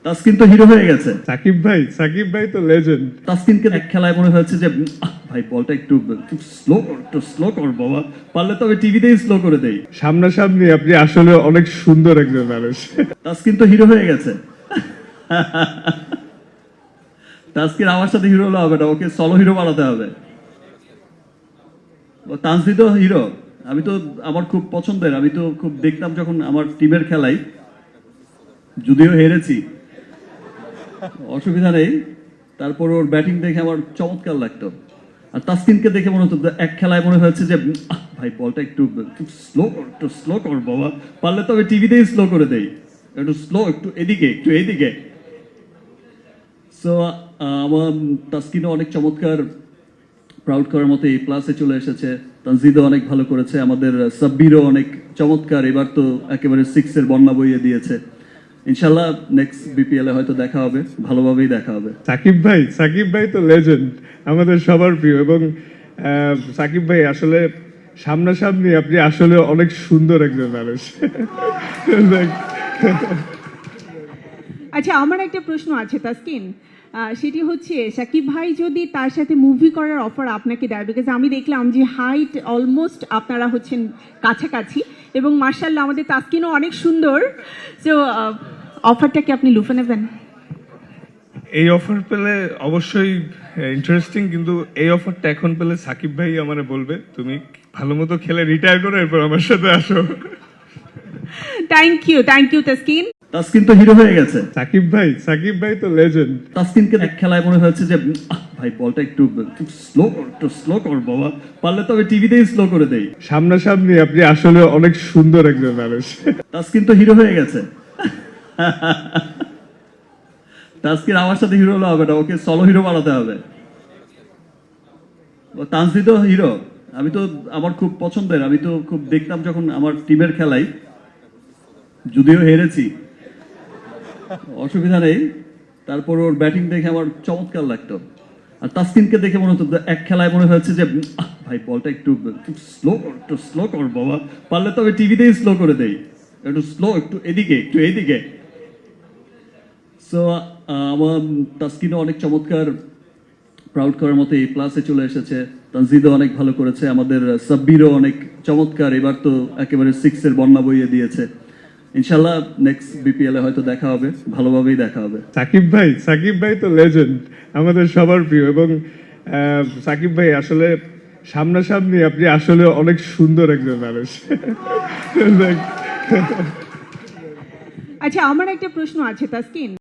তাসকিন তো হিরো হয়ে গেছে। সাকিব ভাই তো লেজেন্ড। তাসকিনকে এক খেলায় মনে হচ্ছে যে ভাই বলটা একটু স্লো কর বাবা, পারলে তবে টিভিতেই স্লো করে দেই। সামনাসামনি আপনি আসলে অনেক সুন্দর একজন মানুষ। তাসকিন তো হিরো হয়ে গেছে। তাসকিন আমার সাথে হিরো হলে হবে না, ওকে সলো হিরো বানাতে হবে। ও তানসি তো হিরো, আমি তো আমার খুব পছন্দের, আমি তো খুব দেখতাম যখন আমার টিমের খেলাই, যদিও হেরেছি অসুবিধা নেই, তারপর ওর ব্যাটিং দেখে আমার চমৎকার লাগতো। আর তাসকিনকে দেখে মনে হতো এক খেলায় মনে হচ্ছে যে ভাই বলটা একটু স্লো কর বাবা, পারলে তবে টিভিতেই স্লো করে দেই, একটু স্লো, একটু এদিকে। সো আমার তাসকিনও অনেক চমৎকার, প্রাউড করার মতো এই প্লাসে চলে এসেছে। তানজিদও অনেক ভালো করেছে, আমাদের সাব্বিরও অনেক চমৎকার, এবার তো একেবারে সিক্সের বন্যা বইয়ে দিয়েছে। ইনশাল্লাহ নেক্সট বিপিএল এ হয়তো দেখা হবে, ভালোভাবেই দেখা হবে। সাকিব ভাই তো লেজেন্ড, আমাদের সবার প্রিয়। এবং সাকিব ভাই আসলে সামনাসামনি আপনি আসলে অনেক সুন্দর একজন মানুষ। আচ্ছা, আমার একটা প্রশ্ন আছে তাসকিন, সেটি হচ্ছে শাকিব ভাই যদি তার সাথে মুভি করার অফার আপনাকে দেয়, বিকজ আমি দেখলাম যে হাইট অলমোস্ট আপনারা হচ্ছেন কাছাকাছি, এবং মার্শাল্লাহ আমাদের তাসকিনও অনেক সুন্দর, সো অফারটাকে আপনি লুফে নেবেন? এই অফার পেলে অবশ্যই ইন্টারেস্টিং, কিন্তু এই অফারটা এখন পেলে সাকিব ভাই আমারে বলবে তুমি ভালো মতো খেলে রিটায়ার করো, এরপর আমার সাথে আসো। Thank you Taskin. তাসকিন তো হিরো হয়ে গেছে। সাকিব ভাই তো লেজেন্ড। তাসকিনকে এক খেলায় মনে হচ্ছে যে ভাই বলটা একটু স্লো কর বাবা, পারলে তবে টিভিতেই স্লো করে দেই। সামনাসামনি আপনি আসলে অনেক সুন্দর একজন মানুষ। তাসকিন তো হিরো হয়ে গেছে। তাসকিন আমার সাথে হিরো হলে হবে না, ওকে সলো হিরো বানাতে হবে। ও তানসি তো হিরো, আমি তো আমার খুব পছন্দের, আমি তো খুব দেখতাম যখন আমার টিমের খেলাই, যদিও হেরেছি অসুবিধা নেই, তারপর ওর ব্যাটিং দেখে আমার চমৎকার লাগতো। আর তাসকিনকে দেখে মনে হতো এক খেলায় মনে হচ্ছে যে ভাই বলটা একটু স্লো কর বাবা, পারলে তবে টিভিতেই স্লো করে দেই, একটু স্লো, একটু এদিকে। সো আমার তাসকিনও অনেক চমৎকার, প্রাউড করার মতো এই প্লাসে চলে এসেছে। তানজিদও অনেক ভালো করেছে, আমাদের সাব্বিরও অনেক চমৎকার, এবার তো একেবারে সিক্সের বন্যা বইয়ে দিয়েছে। ইনশাল্লাহ নেক্সট বিপিএল এ হয়তো দেখা হবে, ভালোভাবেই দেখা হবে। সাকিব ভাই তো লেজেন্ড, আমাদের সবার প্রিয়। এবং সাকিব ভাই আসলে সামনাসামনি আপনি আসলে অনেক সুন্দর একজন মানুষ। আচ্ছা, আমার একটা প্রশ্ন আছে তাসকিন।